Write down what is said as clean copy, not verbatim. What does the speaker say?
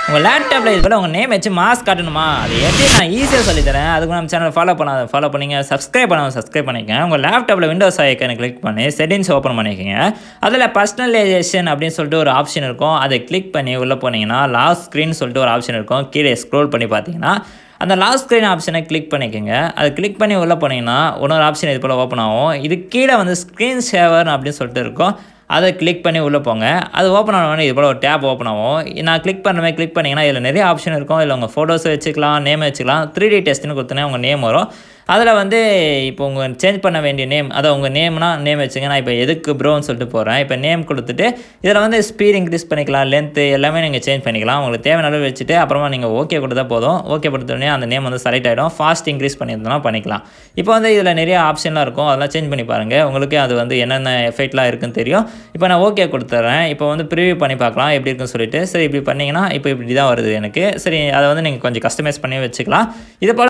உங்கள் லேப்டாப்பில் இது போல் உங்கள் நேம் வச்சு மாஸ் காட்டணுமா? அது எப்படி நான் ஈஸியாக சொல்லித்தரேன். அதுக்கு நம்ம சேனலை ஃபாலோ பண்ணிங்க. சப்ஸ்கிரைப் பண்ணிக்கங்க. உங்கள் லேப்டாப்பில் விண்டோஸ் ஐக்கனை கிளிக் பண்ணி செட்டிங்ஸ் ஓப்பன் பண்ணிக்கோங்க. அதில் பர்சனலைசேஷன் அப்படின்னு சொல்லிட்டு ஒரு ஆப்ஷன் இருக்கும். அதை கிளிக் பண்ணி உள்ளே போனீங்கன்னா லாஸ்ட் ஸ்க்ரீன் சொல்லிட்டு ஒரு ஆப்ஷன் இருக்கும். கீழே ஸ்க்ரோல் பண்ணி பார்த்தீங்கன்னா அந்த லாஸ்ட் ஸ்க்ரீன் ஆப்ஷனை கிளிக் பண்ணிக்கோங்க. அதை கிளிக் பண்ணி உள்ளே போனீங்கன்னா இன்னொரு ஆப்ஷன் இது போல் ஓப்பன் ஆகும். இது கீழே வந்து ஸ்க்ரீன் ஷேவர் அப்படின்னு சொல்லிட்டு இருக்கும். அதை கிளிக் பண்ணி உள்ளே போங்க. அது ஓப்பன் ஆனோடனே இது போல் ஒரு டேப் ஓப்பன் ஆகும். நான் கிளிக் பண்ணுற மாதிரி கிளிக் பண்ணிங்கன்னா இதில் நிறைய ஆப்ஷன் இருக்கும். இதில் உங்கள் ஃபோட்டோஸை வச்சுக்கலாம், நேம் வச்சுக்கலாம். 3D டெஸ்ட்னு கொடுத்தோன்னே உங்கள் நேம் வரும். அதில் வந்து இப்போ உங்கள் சேஞ்ச் பண்ண வேண்டிய நேம், அதை உங்கள் நேம்னா நேம் வச்சுங்க. நான் இப்போ எதுக்கு ப்ரோன்னு சொல்லிட்டு போகிறேன். இப்போ நேம் கொடுத்துட்டு இதில் வந்து ஸ்பீட் இன்க்ரீஸ் பண்ணிக்கலாம், லென்த்து எல்லாமே நீங்கள் சேஞ்ச் பண்ணிக்கலாம். உங்களுக்கு தேவையான அளவு வச்சுட்டு அப்புறமா நீங்கள் ஓகே கொடுத்தா போதும். ஓகே கொடுத்தோடனே அந்த நேம் வந்து செலக்ட் ஆகிடும். ஃபாஸ்ட் இன்க்ரீஸ் பண்ணியிருந்தோம்னா பண்ணிக்கலாம். இப்போ வந்து இதில் நிறைய ஆப்ஷன்லாம் இருக்கும். அதெல்லாம் சேஞ்ச் பண்ணி பாருங்கள். உங்களுக்கு அது வந்து என்னென்ன எஃபெக்ட்லாம் இருக்குன்னு தெரியும். இப்போ நான் ஓகே கொடுத்துட்றேன். இப்போ வந்து ப்ரிவியூ பண்ணி பார்க்கலாம் எப்படி இருக்குன்னு சொல்லிட்டு. சரி இப்படி பண்ணிங்கன்னா இப்போ இப்படி தான் வருது எனக்கு. சரி அதை வந்து நீங்கள் கொஞ்சம் கஸ்டமைஸ் பண்ணி வச்சுக்கலாம். இது போல்